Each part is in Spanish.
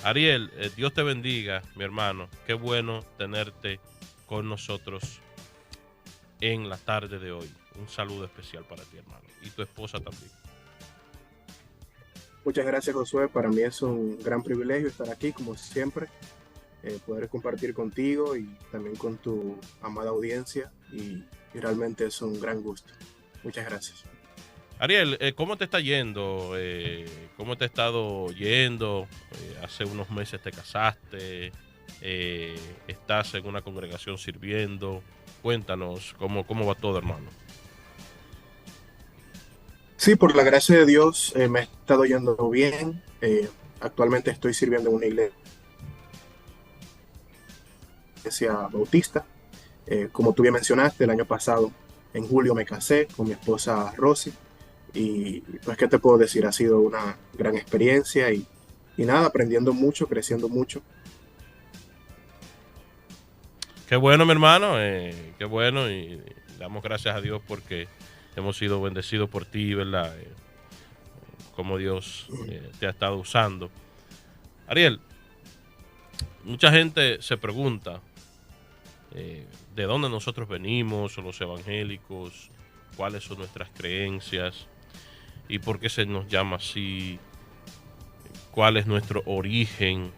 Ariel, Dios te bendiga, mi hermano. Qué bueno tenerte con nosotros en la tarde de hoy. Un saludo especial para ti, hermano. Y tu esposa también. Muchas gracias, Josué. Para mí es un gran privilegio estar aquí, como siempre, poder compartir contigo y también con tu amada audiencia. Y realmente es un gran gusto. Muchas gracias. Ariel, ¿cómo te está yendo? ¿Cómo te ha estado yendo? Hace unos meses te casaste. Eh, ¿Estás en una congregación sirviendo? Cuéntanos cómo va todo, hermano. Sí, por la gracia de Dios me ha estado yendo bien. Actualmente estoy sirviendo en una iglesia bautista. Como tú bien mencionaste, el año pasado, en julio, me casé con mi esposa Rosy. Y pues, ¿qué te puedo decir? Ha sido una gran experiencia y nada, aprendiendo mucho, creciendo mucho. Qué bueno, mi hermano. Qué bueno. Y damos gracias a Dios porque hemos sido bendecidos por ti, ¿verdad? Cómo Dios te ha estado usando. Ariel, mucha gente se pregunta de dónde nosotros venimos, los evangélicos, cuáles son nuestras creencias y por qué se nos llama así, cuál es nuestro origen.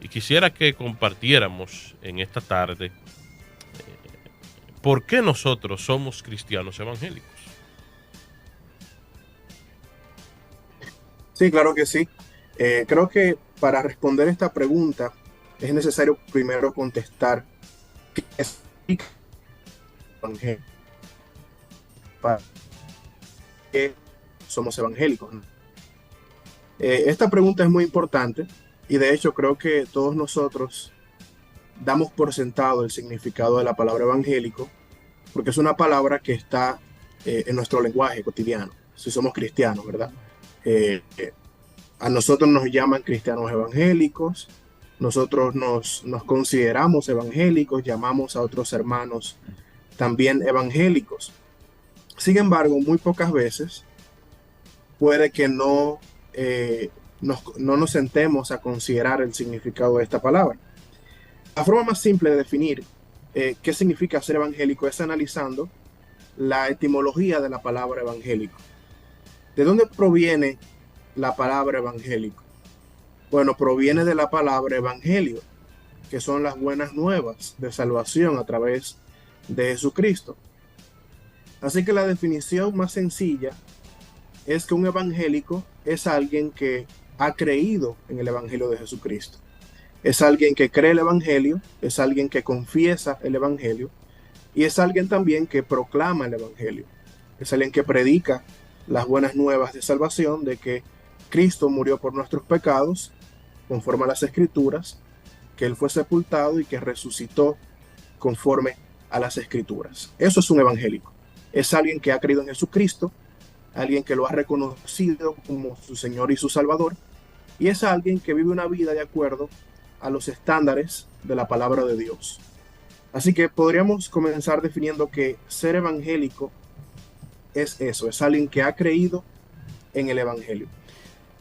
Y quisiera que compartiéramos en esta tarde por qué nosotros somos cristianos evangélicos. Sí, claro que sí. Creo que para responder esta pregunta es necesario primero contestar qué es el evangelio, para qué somos evangélicos, ¿no? Esta pregunta es muy importante y de hecho creo que todos nosotros damos por sentado el significado de la palabra evangélico porque es una palabra que está en nuestro lenguaje cotidiano, si somos cristianos, ¿verdad? Eh, a nosotros nos llaman cristianos evangélicos, nosotros nos consideramos evangélicos, llamamos a otros hermanos también evangélicos. Sin embargo, muy pocas veces puede que no nos sentemos a considerar el significado de esta palabra. La forma más simple de definir qué significa ser evangélico es analizando la etimología de la palabra evangélico. ¿De dónde proviene la palabra evangélico? Bueno, proviene de la palabra evangelio, que son las buenas nuevas de salvación a través de Jesucristo. Así que la definición más sencilla es que un evangélico es alguien que ha creído en el evangelio de Jesucristo. Es alguien que cree el evangelio, es alguien que confiesa el evangelio y es alguien también que proclama el evangelio. Es alguien que predica las buenas nuevas de salvación de que Cristo murió por nuestros pecados, conforme a las escrituras, que Él fue sepultado y que resucitó conforme a las escrituras. Eso es un evangélico. Es alguien que ha creído en Jesucristo, alguien que lo ha reconocido como su Señor y su Salvador, y es alguien que vive una vida de acuerdo a los estándares de la palabra de Dios. Así que podríamos comenzar definiendo que ser evangélico es eso, es alguien que ha creído en el evangelio.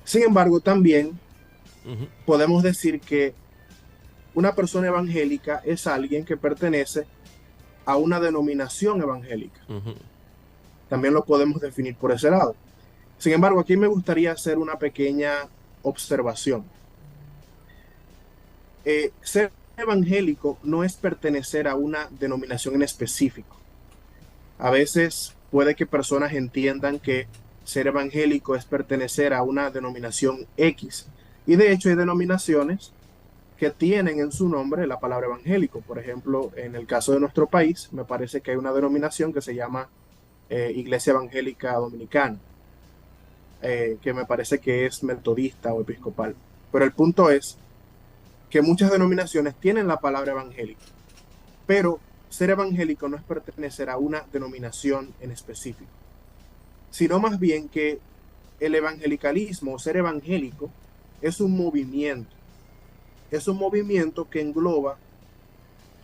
Sin embargo, también Uh -huh. podemos decir que una persona evangélica es alguien que pertenece a una denominación evangélica. Uh -huh. También lo podemos definir por ese lado. Sin embargo, aquí me gustaría hacer una pequeña observación. Ser evangélico no es pertenecer a una denominación en específico. A veces puede que personas entiendan que ser evangélico es pertenecer a una denominación X. Y de hecho hay denominaciones que tienen en su nombre la palabra evangélico. Por ejemplo, en el caso de nuestro país, me parece que hay una denominación que se llama Iglesia Evangélica Dominicana, que me parece que es metodista o episcopal. Pero el punto es que muchas denominaciones tienen la palabra evangélico, pero ser evangélico no es pertenecer a una denominación en específico, sino más bien que el evangelicalismo o ser evangélico es un movimiento que engloba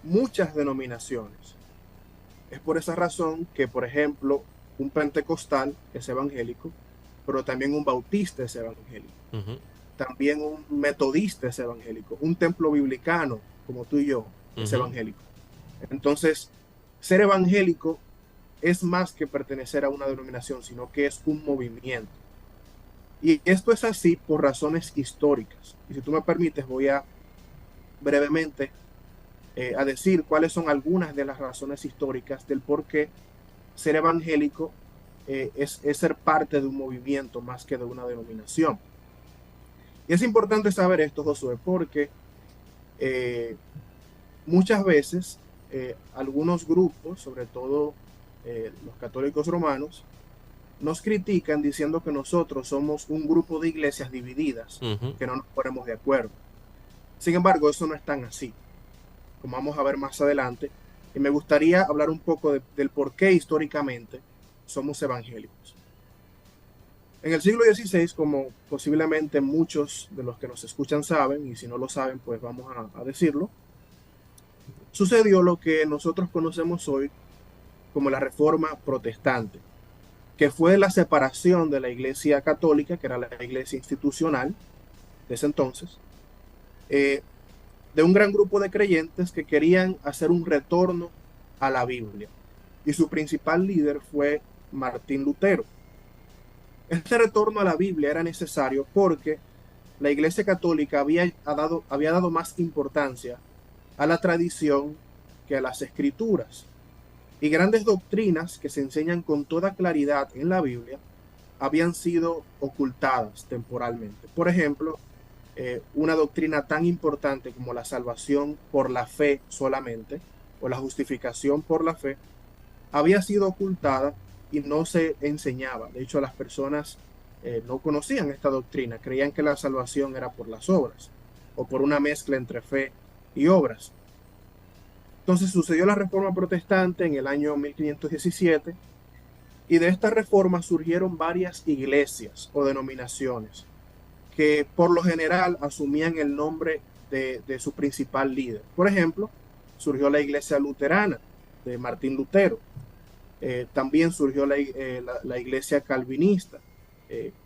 muchas denominaciones. Es por esa razón que, por ejemplo, un pentecostal es evangélico, pero también un bautista es evangélico. Uh -huh. también un metodista es evangélico, un templo biblicano, como tú y yo, es Ujú. evangélico. Entonces, ser evangélico es más que pertenecer a una denominación, sino que es un movimiento. Y esto es así por razones históricas. Y si tú me permites, voy a brevemente a decir cuáles son algunas de las razones históricas del por qué ser evangélico es ser parte de un movimiento más que de una denominación. Y es importante saber esto, Josué, porque eh, muchas veces algunos grupos, sobre todo los católicos romanos, nos critican diciendo que nosotros somos un grupo de iglesias divididas, Ujú. que no nos ponemos de acuerdo. Sin embargo, eso no es tan así, como vamos a ver más adelante. Y me gustaría hablar un poco del por qué históricamente somos evangélicos. En el siglo XVI, como posiblemente muchos de los que nos escuchan saben, y si no lo saben, pues vamos a decirlo, sucedió lo que nosotros conocemos hoy como la Reforma Protestante, que fue la separación de la Iglesia Católica, que era la iglesia institucional de ese entonces, eh, de un gran grupo de creyentes que querían hacer un retorno a la Biblia. Y su principal líder fue Martín Lutero. Este retorno a la Biblia era necesario porque la Iglesia Católica había dado más importancia a la tradición que a las escrituras. Y grandes doctrinas que se enseñan con toda claridad en la Biblia habían sido ocultadas temporalmente. Por ejemplo, una doctrina tan importante como la salvación por la fe solamente, o la justificación por la fe, había sido ocultada y no se enseñaba. De hecho, las personas no conocían esta doctrina, creían que la salvación era por las obras, o por una mezcla entre fe y obras. Entonces sucedió la Reforma Protestante en el año 1517 y de esta reforma surgieron varias iglesias o denominaciones que por lo general asumían el nombre de su principal líder. Por ejemplo, surgió la iglesia luterana de Martín Lutero. También surgió la iglesia calvinista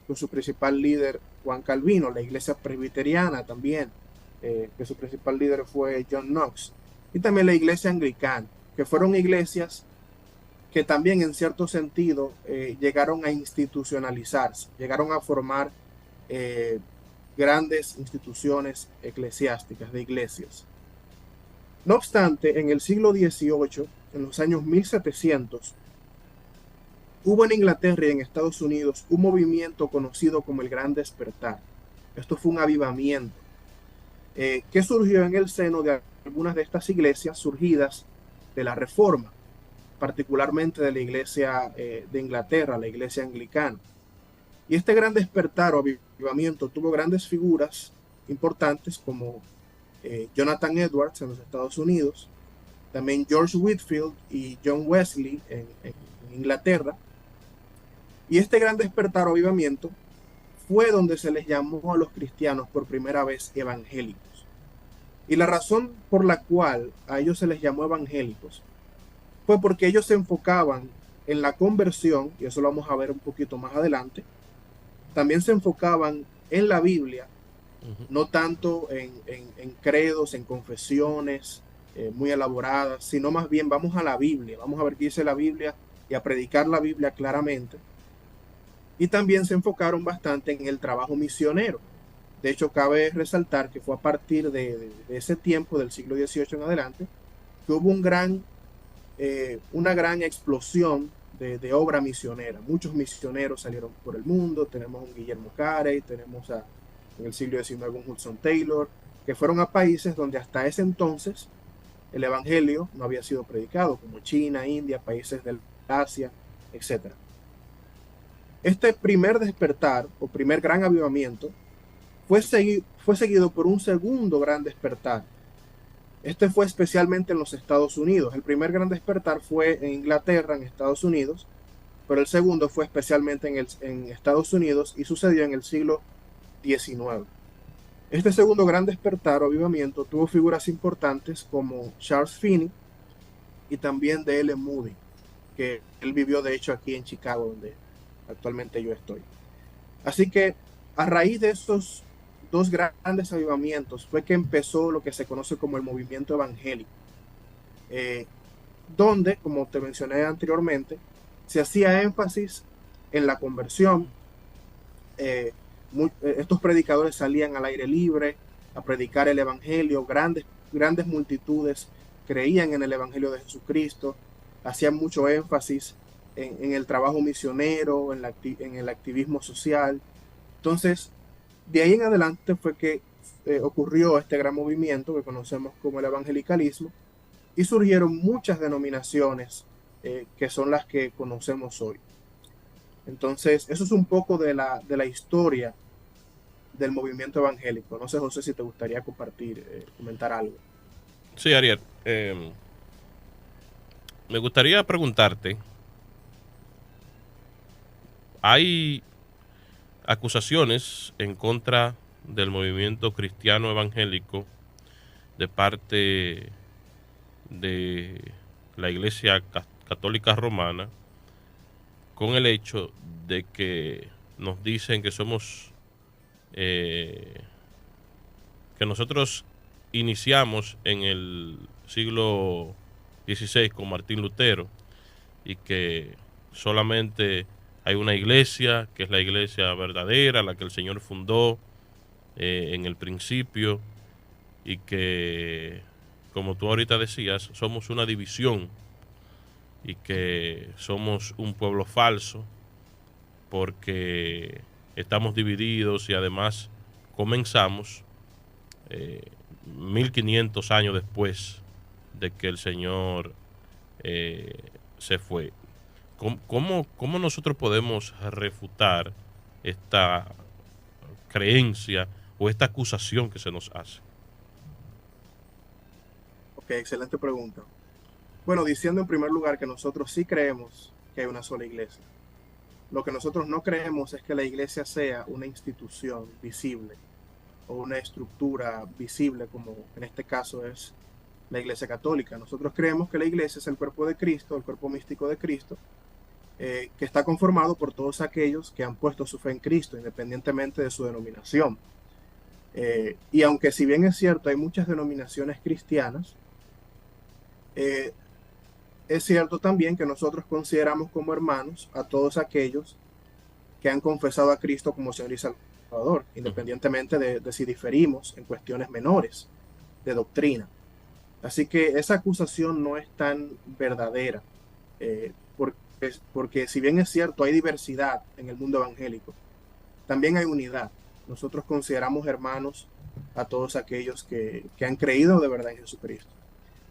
con su principal líder Juan Calvino, la iglesia presbiteriana también, que su principal líder fue John Knox, y también la iglesia anglicana, que fueron iglesias que también en cierto sentido llegaron a institucionalizarse, llegaron a formar eh, grandes instituciones eclesiásticas de iglesias. No obstante, en el siglo XVIII, en los años 1700, hubo en Inglaterra y en Estados Unidos un movimiento conocido como el Gran Despertar. Esto fue un avivamiento que surgió en el seno de algunas de estas iglesias surgidas de la Reforma, particularmente de la iglesia de Inglaterra, la iglesia anglicana. Y este gran despertar o avivamiento tuvo grandes figuras importantes como Jonathan Edwards en los Estados Unidos, también George Whitefield y John Wesley en Inglaterra. Y este gran despertar o avivamiento fue donde se les llamó a los cristianos por primera vez evangélicos. Y la razón por la cual a ellos se les llamó evangélicos fue porque ellos se enfocaban en la conversión, y eso lo vamos a ver un poquito más adelante. También se enfocaban en la Biblia, Ujú. no tanto en credos, en confesiones muy elaboradas, sino más bien vamos a la Biblia, vamos a ver qué dice la Biblia y a predicar la Biblia claramente. Y también se enfocaron bastante en el trabajo misionero. De hecho, cabe resaltar que fue a partir de ese tiempo, del siglo XVIII en adelante, que hubo una gran explosión de obra misionera. Muchos misioneros salieron por el mundo. Tenemos un Guillermo Carey, tenemos en el siglo XIX un Hudson Taylor, que fueron a países donde hasta ese entonces el evangelio no había sido predicado, como China, India, países del Asia, etc. Este primer despertar o primer gran avivamiento fue seguido por un segundo gran despertar. Este fue especialmente en los Estados Unidos. El primer gran despertar fue en Inglaterra, en Estados Unidos, pero el segundo fue especialmente en Estados Unidos y sucedió en el siglo XIX. Este segundo gran despertar o avivamiento tuvo figuras importantes como Charles Finney y también D.L. Moody, que él vivió de hecho aquí en Chicago, donde actualmente yo estoy. Así que a raíz dos grandes avivamientos fue que empezó lo que se conoce como el movimiento evangélico, eh, donde, como te mencioné anteriormente, se hacía énfasis en la conversión. Estos predicadores salían al aire libre a predicar el evangelio, grandes multitudes creían en el evangelio de Jesucristo, hacían mucho énfasis en el trabajo misionero, en el activismo social. Entonces, de ahí en adelante fue que ocurrió este gran movimiento que conocemos como el evangelicalismo, y surgieron muchas denominaciones que son las que conocemos hoy. Entonces, eso es un poco de la historia del movimiento evangélico. No sé, José, si te gustaría compartir, comentar algo. Sí, Ariel. Me gustaría preguntarte, hay acusaciones en contra del movimiento cristiano evangélico de parte de la Iglesia Católica Romana, con el hecho de que nos dicen que somos, que nosotros iniciamos en el siglo XVI con Martín Lutero, y que solamente hay una iglesia, que es la iglesia verdadera, la que el Señor fundó en el principio, y que, como tú ahorita decías, somos una división y que somos un pueblo falso porque estamos divididos, y además comenzamos 1500 años después de que el Señor se fue. ¿Cómo nosotros podemos refutar esta creencia o esta acusación que se nos hace? Ok, excelente pregunta. Bueno, diciendo en primer lugar que nosotros sí creemos que hay una sola iglesia. Lo que nosotros no creemos es que la iglesia sea una institución visible o una estructura visible, como en este caso es la iglesia católica. Nosotros creemos que la iglesia es el cuerpo de Cristo, el cuerpo místico de Cristo, que está conformado por todos aquellos que han puesto su fe en Cristo, independientemente de su denominación. Y aunque si bien es cierto, hay muchas denominaciones cristianas, eh, es cierto también que nosotros consideramos como hermanos a todos aquellos que han confesado a Cristo como Señor y Salvador, independientemente de si diferimos en cuestiones menores de doctrina. Así que esa acusación no es tan verdadera, porque si bien es cierto, hay diversidad en el mundo evangélico, también hay unidad. Nosotros consideramos hermanos a todos aquellos que han creído de verdad en Jesucristo.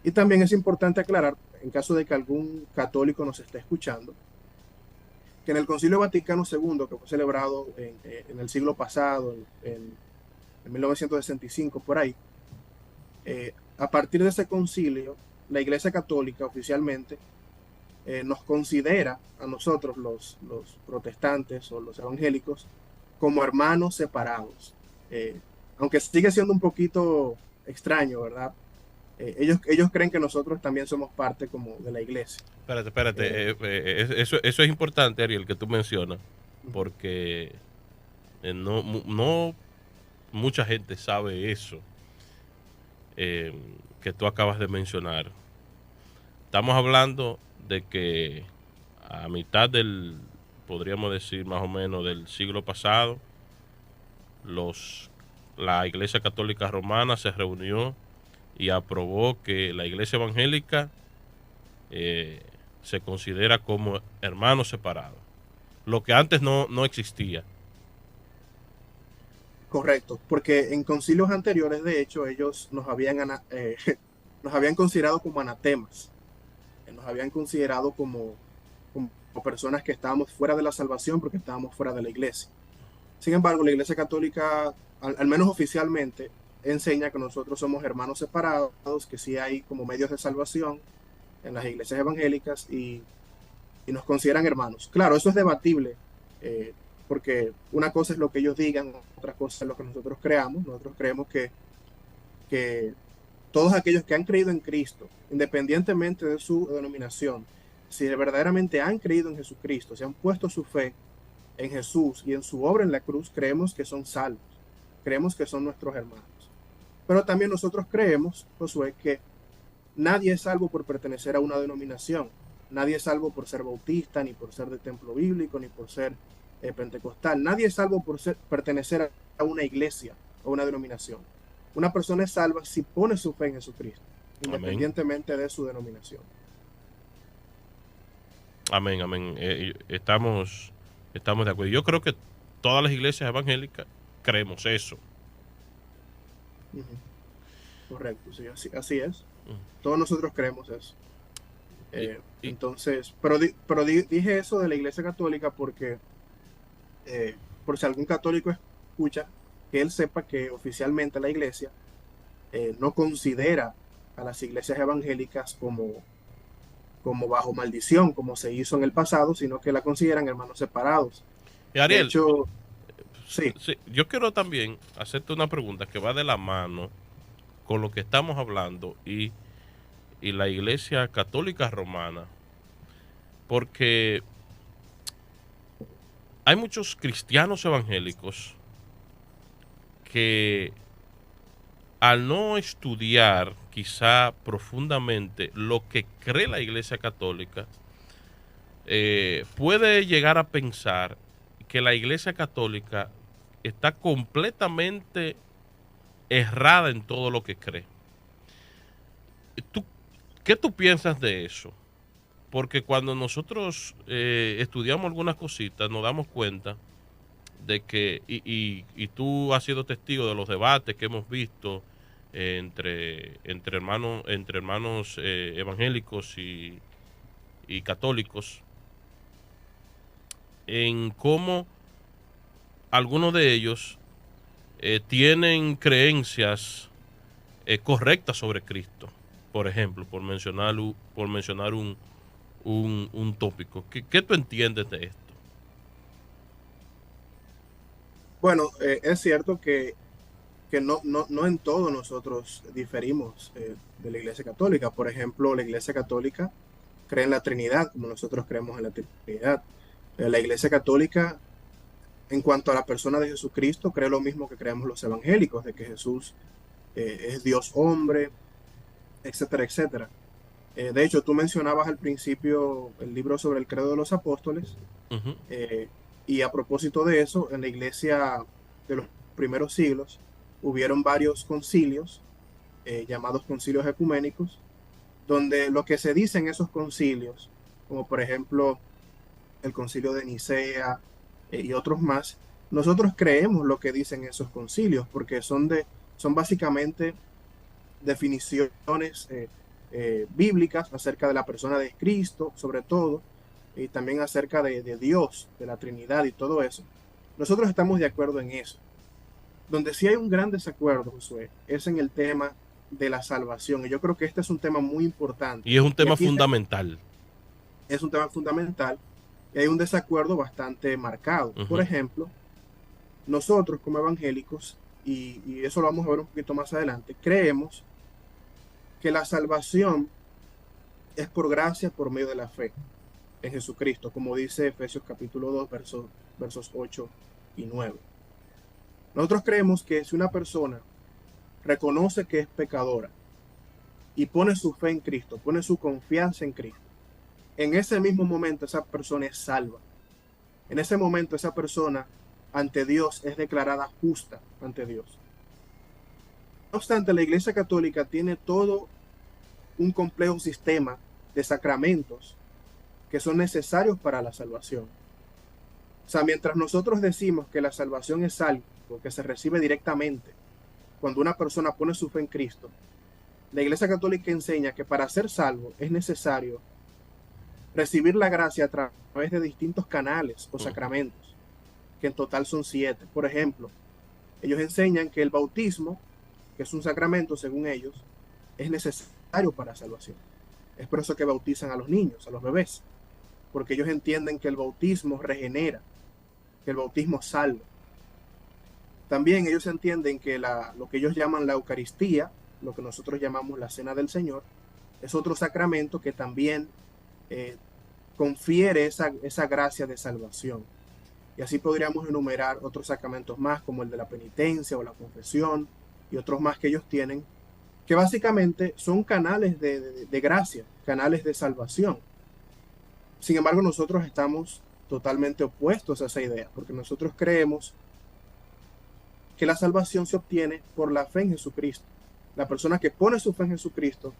Y también es importante aclarar, en caso de que algún católico nos esté escuchando, que en el Concilio Vaticano II, que fue celebrado en el siglo pasado, en 1965, por ahí, a partir de ese concilio, la Iglesia Católica oficialmente nos considera a nosotros, los protestantes o los evangélicos, como hermanos separados. Aunque sigue siendo un poquito extraño, ¿verdad? Ellos creen que nosotros también somos parte como de la iglesia. Espérate. Eso es importante, Ariel, que tú mencionas, porque no mucha gente sabe eso que tú acabas de mencionar. Estamos hablando de que a mitad podríamos decir más o menos del siglo pasado, la Iglesia Católica Romana se reunió y aprobó que la Iglesia Evangélica se considera como hermanos separados, lo que antes no existía. Correcto, porque en concilios anteriores, de hecho, ellos nos habían considerado como anatemas, nos habían considerado como personas que estábamos fuera de la salvación porque estábamos fuera de la iglesia. Sin embargo, la Iglesia Católica, al menos oficialmente, enseña que nosotros somos hermanos separados, que sí hay como medios de salvación en las iglesias evangélicas, y nos consideran hermanos. Claro, eso es debatible, porque una cosa es lo que ellos digan, otra cosa es lo que nosotros creamos. Nosotros creemos que todos aquellos que han creído en Cristo, independientemente de su denominación, si verdaderamente han creído en Jesucristo, si han puesto su fe en Jesús y en su obra en la cruz, creemos que son salvos. creemos que son nuestros hermanos. Pero también nosotros creemos, Josué, que nadie es salvo por pertenecer a una denominación. Nadie es salvo por ser bautista, ni por ser de templo bíblico, ni por ser pentecostal. Nadie es salvo por pertenecer a una iglesia o una denominación. Una persona es salva si pone su fe en Jesucristo, independientemente de su denominación. Amén, amén. Estamos de acuerdo. Yo creo que todas las iglesias evangélicas creemos eso. Correcto, sí, así es. Todos nosotros creemos eso. Entonces, pero dije eso de la Iglesia Católica porque, por si algún católico escucha, que él sepa que oficialmente la Iglesia no considera a las iglesias evangélicas como bajo maldición, como se hizo en el pasado, sino que la consideran hermanos separados. Y Ariel, de hecho, sí. Yo quiero también hacerte una pregunta que va de la mano con lo que estamos hablando y la Iglesia Católica Romana, porque hay muchos cristianos evangélicos que al no estudiar quizá profundamente lo que cree la Iglesia Católica, puede llegar a pensar que la Iglesia Católica está completamente errada en todo lo que cree. ¿Qué tú piensas de eso? Porque cuando nosotros estudiamos algunas cositas nos damos cuenta de que, y tú has sido testigo de los debates que hemos visto entre hermanos evangélicos y católicos, en cómo algunos de ellos tienen creencias correctas sobre Cristo, por ejemplo, por mencionar un tópico. ¿Qué tú entiendes de esto? Bueno, es cierto que no en todo nosotros diferimos de la Iglesia Católica. Por ejemplo, la Iglesia Católica cree en la Trinidad, como nosotros creemos en la Trinidad. La Iglesia Católica, en cuanto a la persona de Jesucristo, cree lo mismo que creemos los evangélicos, de que Jesús es Dios hombre, etcétera, etcétera. De hecho, tú mencionabas al principio el libro sobre el credo de los apóstoles, y a propósito de eso, en la iglesia de los primeros siglos hubieron varios concilios, llamados concilios ecuménicos, donde lo que se dice en esos concilios, como por ejemplo el concilio de Nicea y otros más, nosotros creemos lo que dicen esos concilios, porque son básicamente definiciones bíblicas acerca de la persona de Cristo, sobre todo, y también acerca de Dios, de la Trinidad y todo eso. Nosotros estamos de acuerdo en eso. Donde sí hay un gran desacuerdo, Josué, es en el tema de la salvación. Y yo creo que este es un tema muy importante. Y es un tema fundamental. Es un tema fundamental y hay un desacuerdo bastante marcado. Por ejemplo, nosotros como evangélicos, y eso lo vamos a ver un poquito más adelante, creemos que la salvación es por gracia, por medio de la fe en Jesucristo, como dice Efesios capítulo 2, versos 8 y 9. Nosotros creemos que si una persona reconoce que es pecadora y pone su fe en Cristo, pone su confianza en Cristo, en ese mismo momento esa persona es salva. En ese momento esa persona ante Dios es declarada justa ante Dios. No obstante, la Iglesia Católica tiene todo un complejo sistema de sacramentos que son necesarios para la salvación. O sea, mientras nosotros decimos que la salvación es algo que se recibe directamente cuando una persona pone su fe en Cristo, la Iglesia Católica enseña que para ser salvo es necesario recibir la gracia a través de distintos canales o sacramentos, que en total son 7. Por ejemplo, ellos enseñan que el bautismo, que es un sacramento según ellos, es necesario para salvación. Es por eso que bautizan a los niños, a los bebés, porque ellos entienden que el bautismo regenera, que el bautismo salva. También ellos entienden que lo que ellos llaman la Eucaristía, lo que nosotros llamamos la Cena del Señor, es otro sacramento que también confiere esa gracia de salvación. Y así podríamos enumerar otros sacramentos más, como el de la penitencia o la confesión, y otros más que ellos tienen, que básicamente son canales de gracia, canales de salvación. Sin embargo, nosotros estamos totalmente opuestos a esa idea, porque nosotros creemos que la salvación se obtiene por la fe en Jesucristo. La persona que pone su fe en Jesucristo,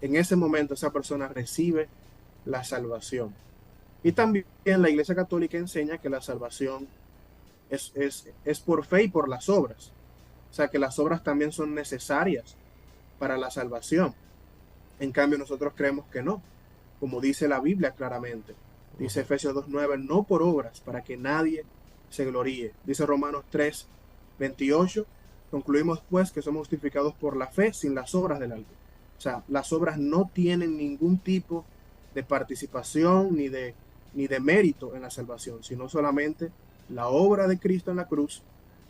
en ese momento esa persona recibe la salvación. Y también la Iglesia Católica enseña que la salvación es por fe y por las obras. O sea, que las obras también son necesarias para la salvación. En cambio, nosotros creemos que no, como dice la Biblia claramente. Dice Efesios 2:9, no por obras, para que nadie se gloríe. Dice Romanos 3:28, concluimos pues que somos justificados por la fe sin las obras de la ley. O sea, las obras no tienen ningún tipo de participación ni de mérito en la salvación, sino solamente la obra de Cristo en la cruz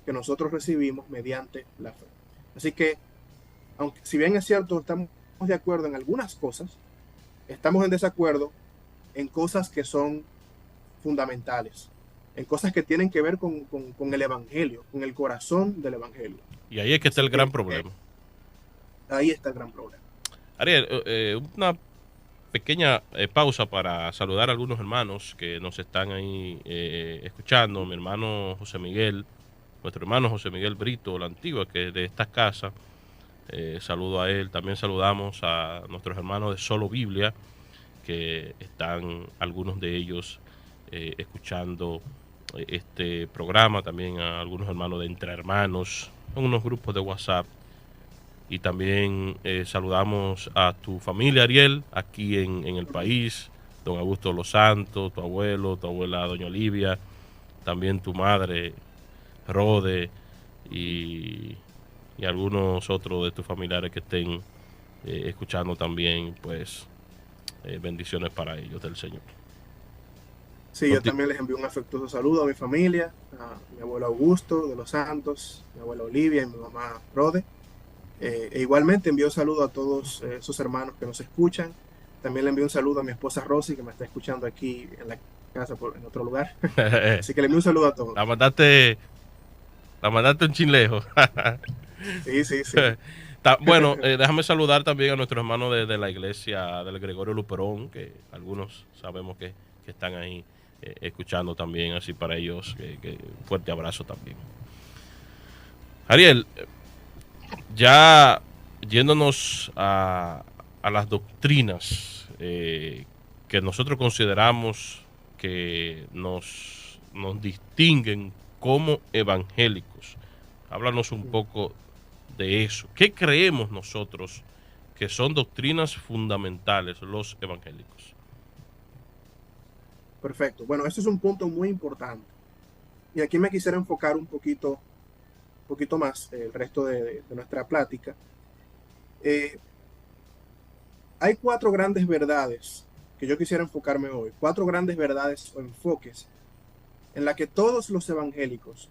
que nosotros recibimos mediante la fe. Así que, aunque si bien es cierto, estamos de acuerdo en algunas cosas, estamos en desacuerdo en cosas que son fundamentales, en cosas que tienen que ver con el Evangelio, con el corazón del Evangelio. Y ahí es que está el gran problema. Ahí está el gran problema. Ariel, una pequeña pausa para saludar a algunos hermanos que nos están ahí escuchando. Mi hermano José Miguel, nuestro hermano José Miguel Brito, la antigua, que es de esta casa. Saludo a él. También saludamos a nuestros hermanos de Solo Biblia, que están algunos de ellos escuchando este programa. También a algunos hermanos de Entre Hermanos, en unos grupos de WhatsApp. Y también saludamos a tu familia, Ariel, aquí en el país, don Augusto Los Santos, tu abuelo, tu abuela doña Olivia, también tu madre, Rode, y algunos otros de tus familiares que estén escuchando también, pues bendiciones para ellos del Señor. Sí, yo también les envío un afectuoso saludo a mi familia, a mi abuelo Augusto de Los Santos, mi abuela Olivia y mi mamá Rode. E igualmente envío un saludo a todos esos hermanos que nos escuchan. También le envío un saludo a mi esposa Rosy, que me está escuchando aquí en la casa, en otro lugar. Así que le envío un saludo a todos. La mandaste un chinlejo. Sí. Bueno, déjame saludar también a nuestros hermanos de la iglesia del Gregorio Luperón, que algunos sabemos que están ahí escuchando también, así para ellos, fuerte abrazo también. Ariel, ya yéndonos a las doctrinas que nosotros consideramos que nos distinguen como evangélicos, háblanos un poco de eso. ¿Qué creemos nosotros que son doctrinas fundamentales los evangélicos? Perfecto. Bueno, este es un punto muy importante. Y aquí me quisiera enfocar un poquito más el resto de nuestra plática. Hay 4 grandes verdades que yo quisiera enfocarme hoy. 4 grandes verdades o enfoques en la que todos los evangélicos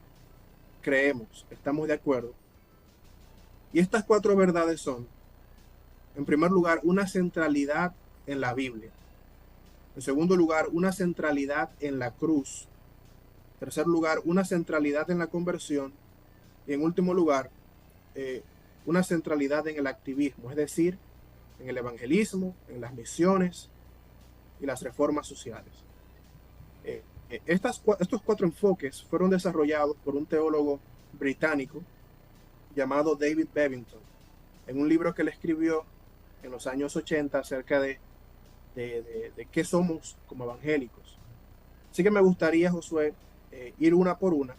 creemos, estamos de acuerdo. Y estas 4 verdades son, en primer lugar, una centralidad en la Biblia. En segundo lugar, una centralidad en la cruz. En tercer lugar, una centralidad en la conversión. Y en último lugar, una centralidad en el activismo, es decir, en el evangelismo, en las misiones y las reformas sociales. Estos 4 enfoques fueron desarrollados por un teólogo británico llamado David Bevington, en un libro que él escribió en los años 80 acerca de qué somos como evangélicos. Así que me gustaría, Josué, ir una por una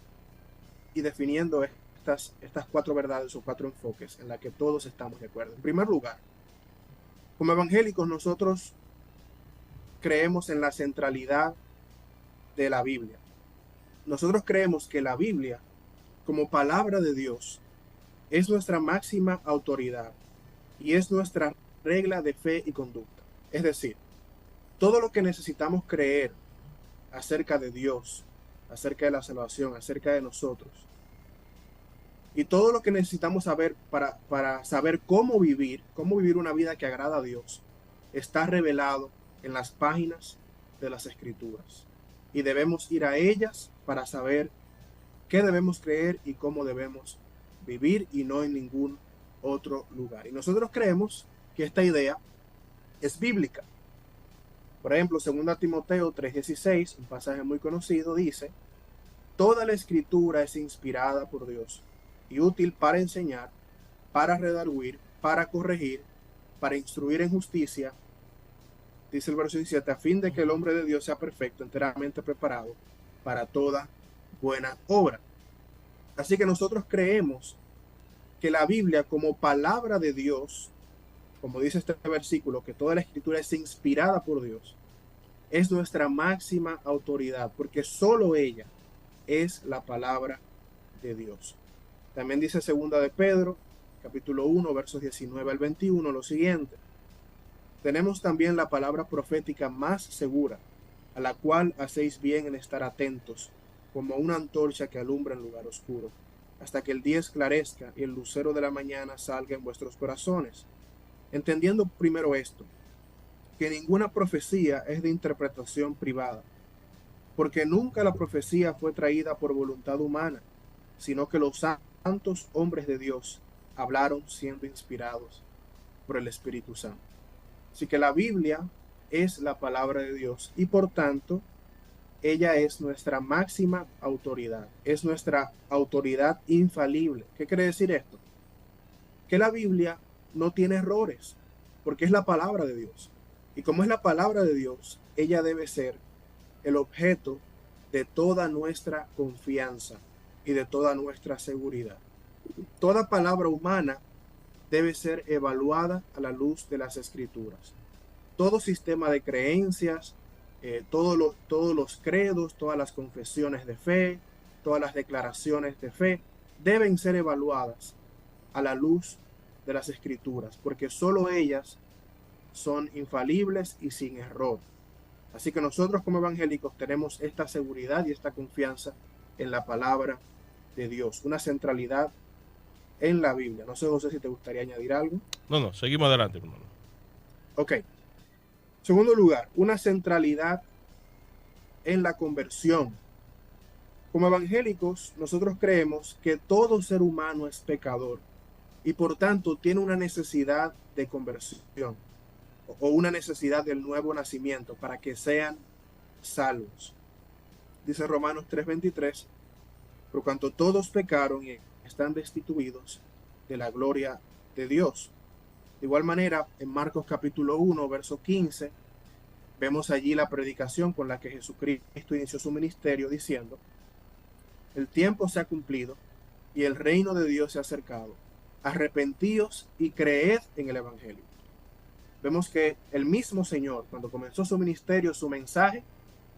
y definiendo estas 4 verdades o 4 enfoques en las que todos estamos de acuerdo. En primer lugar, como evangélicos nosotros creemos en la centralidad de la Biblia. Nosotros creemos que la Biblia, como palabra de Dios, es nuestra máxima autoridad y es nuestra regla de fe y conducta. Es decir, todo lo que necesitamos creer acerca de Dios, acerca de la salvación, acerca de nosotros, y todo lo que necesitamos saber para saber cómo vivir una vida que agrada a Dios, está revelado en las páginas de las Escrituras. Y debemos ir a ellas para saber qué debemos creer y cómo debemos vivir y no en ningún otro lugar. Y nosotros creemos que esta idea es bíblica. Por ejemplo, 2 Timoteo 3:16, un pasaje muy conocido, dice: toda la escritura es inspirada por Dios y útil para enseñar, para redarguir, para corregir, para instruir en justicia, dice el verso 17, a fin de que el hombre de Dios sea perfecto, enteramente preparado para toda buena obra. Así que nosotros creemos que la Biblia, como palabra de Dios, como dice este versículo, que toda la escritura es inspirada por Dios, es nuestra máxima autoridad, porque solo ella es la palabra de Dios. También dice 2 de Pedro, capítulo 1, versos 19 al 21, lo siguiente: tenemos también la palabra profética más segura, a la cual hacéis bien en estar atentos, como una antorcha que alumbra en lugar oscuro, hasta que el día esclarezca y el lucero de la mañana salga en vuestros corazones. Entendiendo primero esto, que ninguna profecía es de interpretación privada, porque nunca la profecía fue traída por voluntad humana, sino que los santos hombres de Dios hablaron siendo inspirados por el Espíritu Santo. Así que la Biblia es la palabra de Dios y por tanto ella es nuestra máxima autoridad, es nuestra autoridad infalible. ¿Qué quiere decir esto? Que la Biblia no tiene errores, porque es la palabra de Dios. Y como es la palabra de Dios, ella debe ser el objeto de toda nuestra confianza y de toda nuestra seguridad. Toda palabra humana debe ser evaluada a la luz de las Escrituras. Todo sistema de creencias, todos los credos, todas las confesiones de fe, todas las declaraciones de fe, deben ser evaluadas a la luz de las Escrituras, porque solo ellas son infalibles y sin error. Así que nosotros como evangélicos tenemos esta seguridad y esta confianza en la palabra de Dios, una centralidad en la Biblia. No sé, José, si te gustaría añadir algo. No, seguimos adelante, hermano. Ok. Segundo lugar, una centralidad en la conversión. Como evangélicos, nosotros creemos que todo ser humano es pecador y por tanto tiene una necesidad de conversión o una necesidad del nuevo nacimiento para que sean salvos. Dice Romanos 3:23, por cuanto todos pecaron y están destituidos de la gloria de Dios. De igual manera, en Marcos capítulo 1, verso 15, vemos allí la predicación con la que Jesucristo inició su ministerio diciendo: el tiempo se ha cumplido y el reino de Dios se ha acercado. Arrepentíos y creed en el Evangelio. Vemos que el mismo Señor, cuando comenzó su ministerio, su mensaje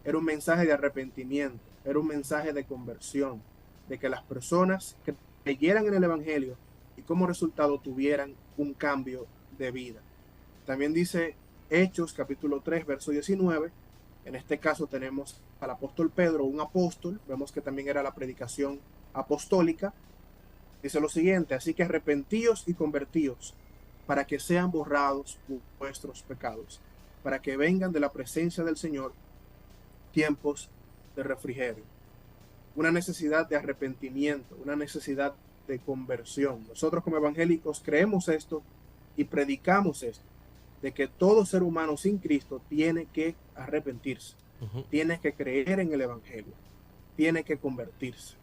era un mensaje de arrepentimiento, era un mensaje de conversión, de que las personas creyeran en el Evangelio y como resultado tuvieran un cambio de vida. También dice Hechos capítulo 3, verso 19, en este caso tenemos al apóstol Pedro, un apóstol, vemos que también era la predicación apostólica. Dice lo siguiente: así que arrepentíos y convertíos para que sean borrados vuestros pecados, para que vengan de la presencia del Señor tiempos de refrigerio. Una necesidad de arrepentimiento, una necesidad de conversión. Nosotros como evangélicos creemos esto y predicamos esto, de que todo ser humano sin Cristo tiene que arrepentirse, tiene que creer en el Evangelio, tiene que convertirse.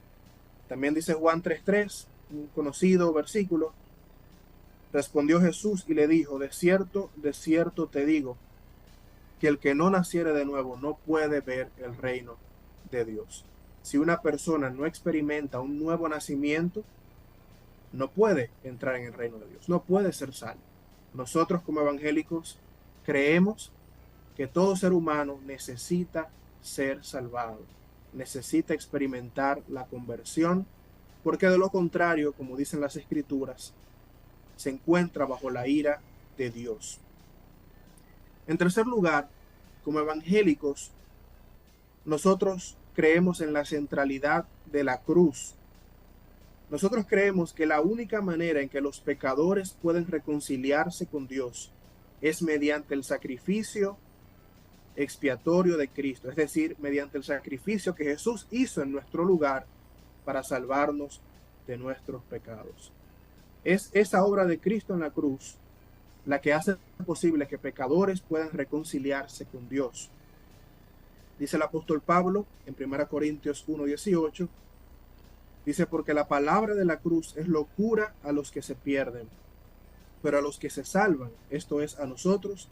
También dice Juan 3:3, un conocido versículo: respondió Jesús y le dijo: de cierto te digo, que el que no naciere de nuevo no puede ver el reino de Dios. Si una persona no experimenta un nuevo nacimiento, no puede entrar en el reino de Dios, no puede ser salvo. Nosotros como evangélicos creemos que todo ser humano necesita ser salvado, necesita experimentar la conversión, porque de lo contrario, como dicen las Escrituras, se encuentra bajo la ira de Dios. En tercer lugar, como evangélicos, nosotros creemos en la centralidad de la cruz. Nosotros creemos que la única manera en que los pecadores pueden reconciliarse con Dios es mediante el sacrificio expiatorio de Cristo, es decir, mediante el sacrificio que Jesús hizo en nuestro lugar para salvarnos de nuestros pecados. Es esa obra de Cristo en la cruz la que hace posible que pecadores puedan reconciliarse con Dios. Dice el apóstol Pablo en 1 Corintios 1:18, dice, porque la palabra de la cruz es locura a los que se pierden, pero a los que se salvan, esto es a nosotros,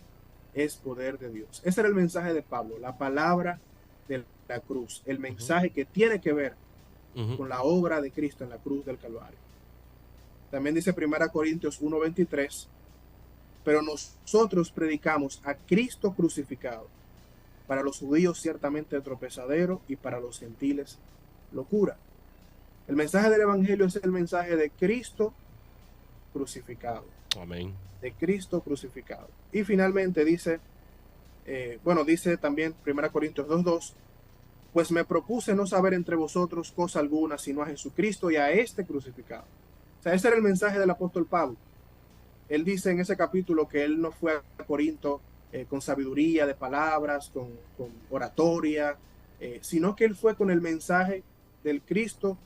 es poder de Dios. Ese era el mensaje de Pablo, la palabra de la cruz, el mensaje que tiene que ver con la obra de Cristo en la cruz del Calvario. También dice 1 Corintios 1:23, pero nosotros predicamos a Cristo crucificado, para los judíos ciertamente tropezadero y para los gentiles locura. El mensaje del Evangelio es el mensaje de Cristo crucificado. Amén. De Cristo crucificado. Y finalmente dice, dice también 1 Corintios 2:2, pues me propuse no saber entre vosotros cosa alguna, sino a Jesucristo y a este crucificado. O sea, ese era el mensaje del apóstol Pablo. Él dice en ese capítulo que él no fue a Corinto con sabiduría de palabras, con oratoria, sino que él fue con el mensaje del Cristo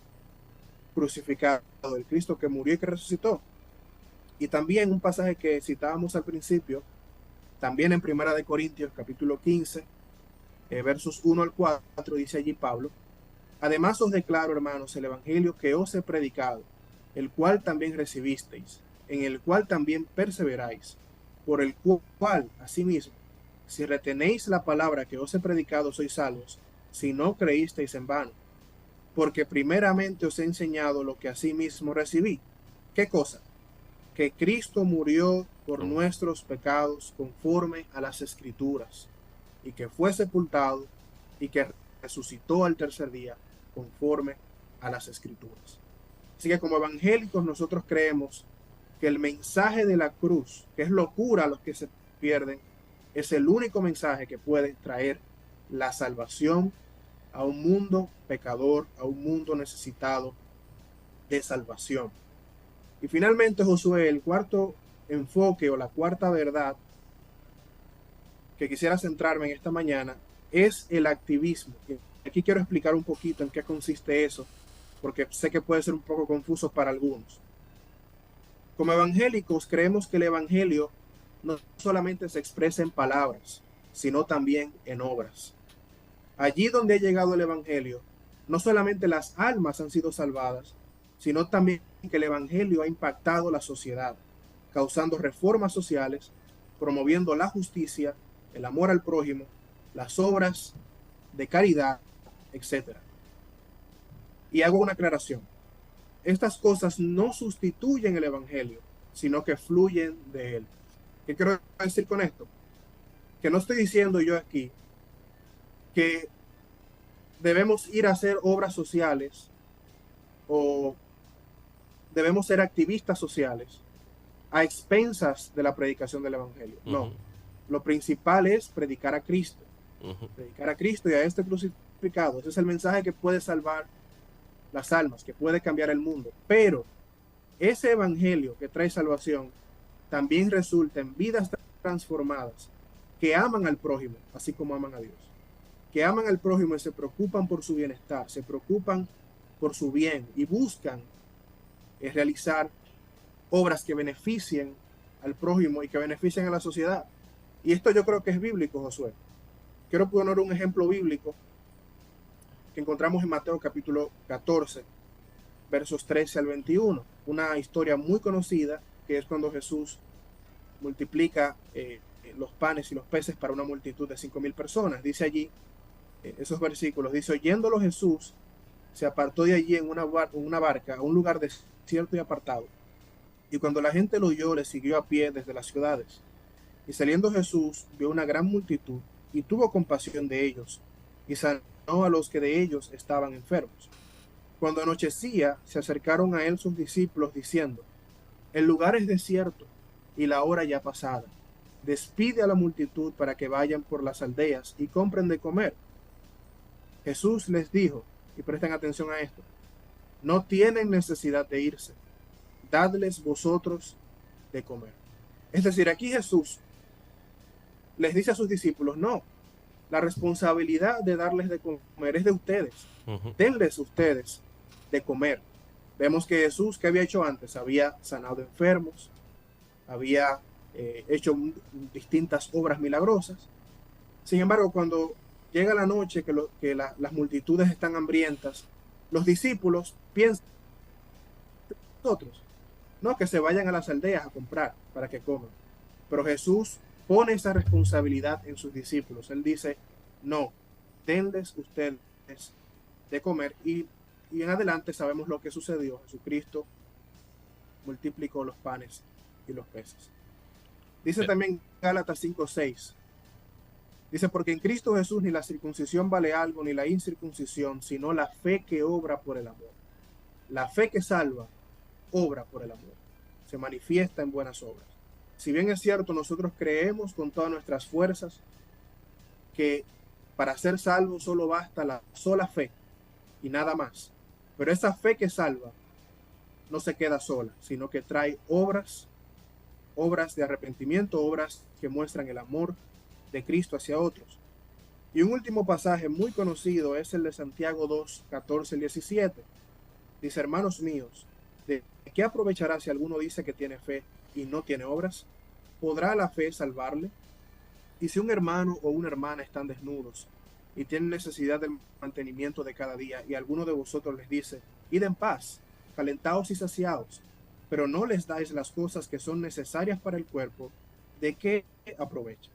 crucificado, del Cristo que murió y que resucitó. Y también un pasaje que citábamos al principio, también en 1 Corintios capítulo 15, versos 1 al 4, dice allí Pablo, además os declaro, hermanos, el evangelio que os he predicado, el cual también recibisteis, en el cual también perseveráis, por el cual, asimismo, si retenéis la palabra que os he predicado, sois salvos, si no creísteis en vano. Porque primeramente os he enseñado lo que asimismo recibí. ¿Qué cosa? Que Cristo murió por nuestros pecados conforme a las Escrituras, y que fue sepultado, y que resucitó al tercer día conforme a las Escrituras. Así que como evangélicos nosotros creemos que el mensaje de la cruz, que es locura a los que se pierden, es el único mensaje que puede traer la salvación a un mundo pecador, a un mundo necesitado de salvación. Y finalmente, Josué, el cuarto enfoque o la cuarta verdad que quisiera centrarme en esta mañana es el activismo. Aquí quiero explicar un poquito en qué consiste eso, porque sé que puede ser un poco confuso para algunos. Como evangélicos creemos que el evangelio no solamente se expresa en palabras, sino también en obras. Allí donde ha llegado el evangelio, no solamente las almas han sido salvadas, sino también que el evangelio ha impactado la sociedad, causando reformas sociales, promoviendo la justicia, el amor al prójimo, las obras de caridad, etc. Y hago una aclaración. Estas cosas no sustituyen el evangelio, sino que fluyen de él. ¿Qué quiero decir con esto? Que no estoy diciendo yo aquí que debemos ir a hacer obras sociales o debemos ser activistas sociales a expensas de la predicación del evangelio. No, lo principal es predicar a Cristo. Predicar a Cristo y a este crucificado. Ese es el mensaje que puede salvar las almas, que puede cambiar el mundo. Pero ese evangelio que trae salvación también resulta en vidas transformadas que aman al prójimo, así como aman a Dios. Que aman al prójimo y se preocupan por su bienestar, se preocupan por su bien y buscan realizar obras que beneficien al prójimo y que beneficien a la sociedad. Y esto yo creo que es bíblico, Josué. Quiero poner un ejemplo bíblico que encontramos en Mateo capítulo 14, versos 13 al 21. Una historia muy conocida que es cuando Jesús multiplica los panes y los peces para una multitud de 5,000 personas. Dice allí, esos versículos, dice, oyéndolo Jesús, se apartó de allí en una barca a un lugar desierto y apartado. Y cuando la gente lo oyó, le siguió a pie desde las ciudades. Y saliendo Jesús, vio una gran multitud y tuvo compasión de ellos, y sanó a los que de ellos estaban enfermos. Cuando anochecía, se acercaron a él sus discípulos, diciendo, el lugar es desierto, y la hora ya pasada. Despide a la multitud para que vayan por las aldeas y compren de comer. Jesús les dijo, y presten atención a esto, no tienen necesidad de irse, dadles vosotros de comer. Es decir, aquí Jesús les dice a sus discípulos, no, La responsabilidad de darles de comer es de ustedes. Ujú. Denles ustedes de comer. Vemos que Jesús, ¿qué había hecho antes? Había sanado enfermos, había hecho distintas obras milagrosas. Sin embargo, cuando llega la noche, las multitudes están hambrientas, los discípulos piensan nosotros, no que se vayan a las aldeas a comprar para que coman. Pero Jesús pone esa responsabilidad en sus discípulos. Él dice, no, denles ustedes de comer. Y en adelante sabemos lo que sucedió. Jesucristo multiplicó los panes y los peces. Dice Eh, también Gálatas 5:6. Dice, porque en Cristo Jesús ni la circuncisión vale algo, ni la incircuncisión, sino la fe que obra por el amor. La fe que salva, obra por el amor. Se manifiesta en buenas obras. Si bien es cierto, nosotros creemos con todas nuestras fuerzas que para ser salvo solo basta la sola fe y nada más. Pero esa fe que salva no se queda sola, sino que trae obras, obras de arrepentimiento, obras que muestran el amor de Cristo hacia otros. Y un último pasaje muy conocido es el de Santiago 2, 14 y 17. Dice, hermanos míos, ¿de qué aprovechará si alguno dice que tiene fe y no tiene obras? ¿Podrá la fe salvarle? Y si un hermano o una hermana están desnudos y tienen necesidad del mantenimiento de cada día, y alguno de vosotros les dice, id en paz, calentaos y saciaos, pero no les dais las cosas que son necesarias para el cuerpo, ¿de qué aprovecha?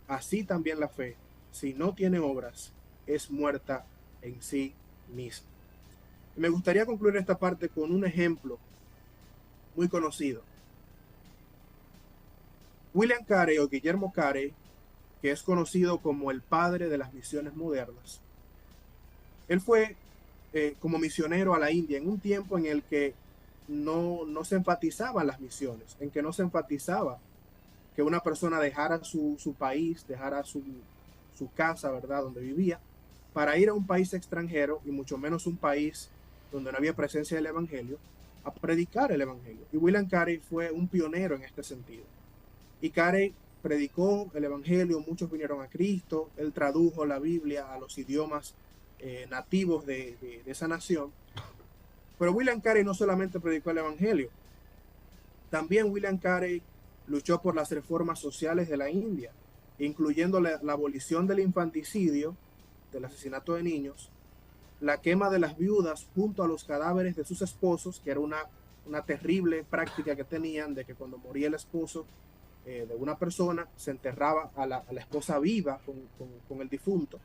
Así también la fe, si no tiene obras, es muerta en sí misma. Me gustaría concluir esta parte con un ejemplo muy conocido. William Carey o Guillermo Carey, que es conocido como el padre de las misiones modernas, él fue como misionero a la India en un tiempo en el que no se enfatizaban las misiones, en que no se enfatizaba que una persona dejara su país, dejara su casa, ¿verdad?, donde vivía, para ir a un país extranjero, y mucho menos un país donde no había presencia del Evangelio, a predicar el Evangelio. Y William Carey fue un pionero en este sentido. Y Carey predicó el Evangelio, muchos vinieron a Cristo, él tradujo la Biblia a los idiomas nativos de esa nación. Pero William Carey no solamente predicó el Evangelio, también William Carey luchó por las reformas sociales de la India, incluyendo la abolición del infanticidio, del asesinato de niños, la quema de las viudas junto a los cadáveres de sus esposos, que era una terrible práctica que tenían de que cuando moría el esposo de una persona se enterraba a la esposa viva con el difunto.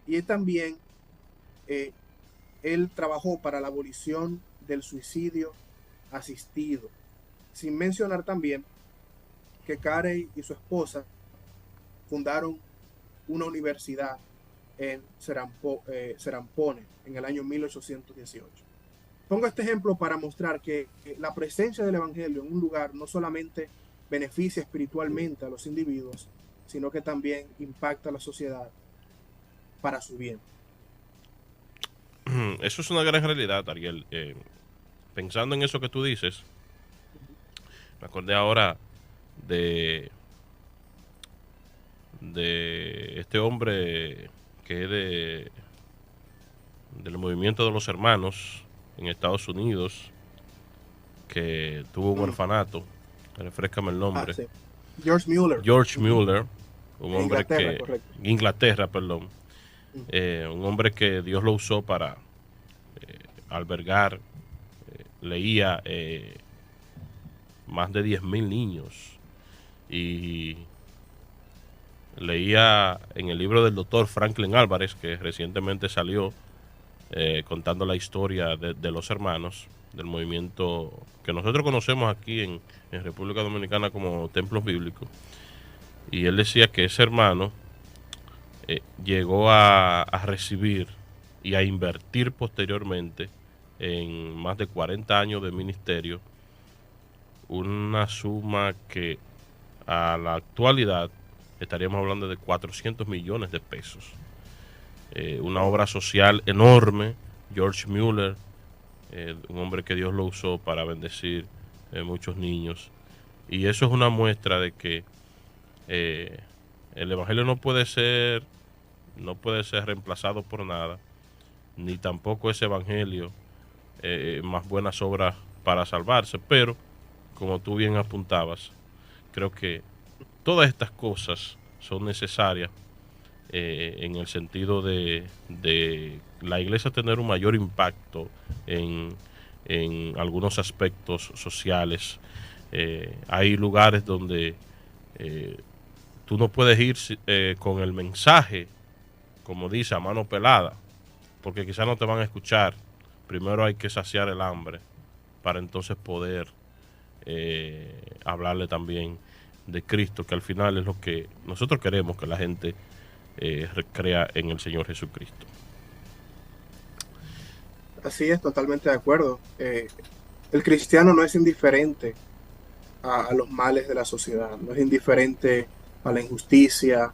Y también él trabajó para la abolición del suicidio asistido, sin mencionar también que Carey y su esposa fundaron una universidad en Serampone en el año 1818. Pongo este ejemplo para mostrar que la presencia del Evangelio en un lugar no solamente beneficia espiritualmente a los individuos, sino que también impacta a la sociedad para su bien. Eso es una gran realidad, Ariel. Pensando en eso que tú dices, me acordé ahora de, de este hombre que es del movimiento de los hermanos en Estados Unidos, que tuvo un orfanato. Refréscame el nombre. Sí. George Mueller. George Mueller, un hombre Inglaterra, que... correcto. Inglaterra, perdón. Un hombre que Dios lo usó para albergar, leía más de 10.000 niños. Y leía en el libro del doctor Franklin Álvarez, que recientemente salió, contando la historia de los hermanos, del movimiento que nosotros conocemos aquí en República Dominicana como templos bíblicos. Y él decía que ese hermano llegó a recibir y a invertir posteriormente en más de 40 años de ministerio una suma que a la actualidad estaríamos hablando de 400 millones de pesos. Una obra social enorme. George Mueller, un hombre que Dios lo usó para bendecir muchos niños. Y eso es una muestra de que el Evangelio no puede ser no puede ser reemplazado por nada, ni tampoco ese evangelio más buenas obras para salvarse, pero como tú bien apuntabas, creo que todas estas cosas son necesarias en el sentido de la iglesia tener un mayor impacto en algunos aspectos sociales. Hay lugares donde tú no puedes ir con el mensaje, como dice, a mano pelada, porque quizás no te van a escuchar. Primero hay que saciar el hambre para entonces poder hablarle también de Cristo, que al final es lo que nosotros queremos, que la gente crea en el Señor Jesucristo. Así es, totalmente de acuerdo. El cristiano no es indiferente a los males de la sociedad, no es indiferente a la injusticia,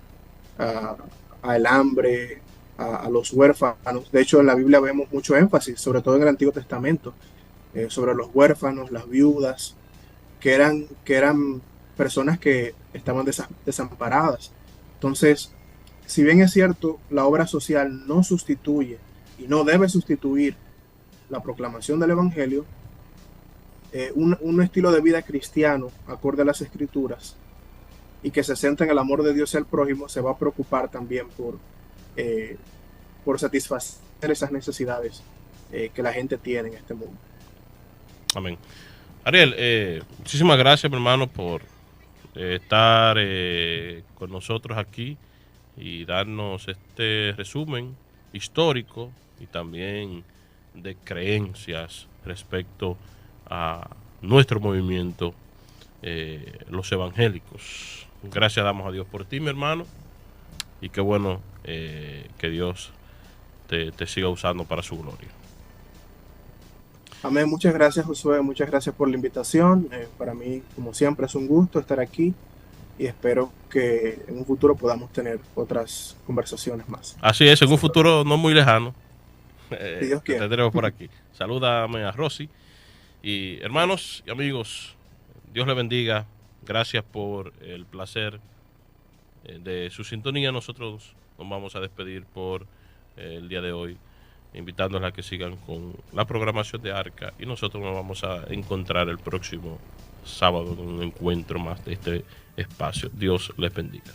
a, al hambre, a los huérfanos. De hecho, en la Biblia vemos mucho énfasis, sobre todo en el Antiguo Testamento, sobre los huérfanos, las viudas, que eran personas que estaban desamparadas. Entonces, si bien es cierto, la obra social no sustituye y no debe sustituir la proclamación del Evangelio, un estilo de vida cristiano, acorde a las Escrituras, y que se centra en el amor de Dios y al prójimo, se va a preocupar también eh, por satisfacer esas necesidades que la gente tiene en este mundo. Amén. Ariel, muchísimas gracias, mi hermano, por estar con nosotros aquí y darnos este resumen histórico y también de creencias respecto a nuestro movimiento, los evangélicos. Gracias damos a Dios por ti, mi hermano, y qué bueno que Dios te siga usando para su gloria. Amén. Muchas gracias, Josué. Muchas gracias por la invitación. Para mí, como siempre, es un gusto estar aquí y espero que en un futuro podamos tener otras conversaciones más. Así es, en un futuro no muy lejano. Si Dios Te quiere. tendremos por aquí. Salúdame a Rosy. Y hermanos y amigos, Dios les bendiga. Gracias por el placer de su sintonía. Nosotros nos vamos a despedir por el día de hoy, invitándoles a que sigan con la programación de Arca, y nosotros nos vamos a encontrar el próximo sábado en un encuentro más de este espacio. Dios les bendiga.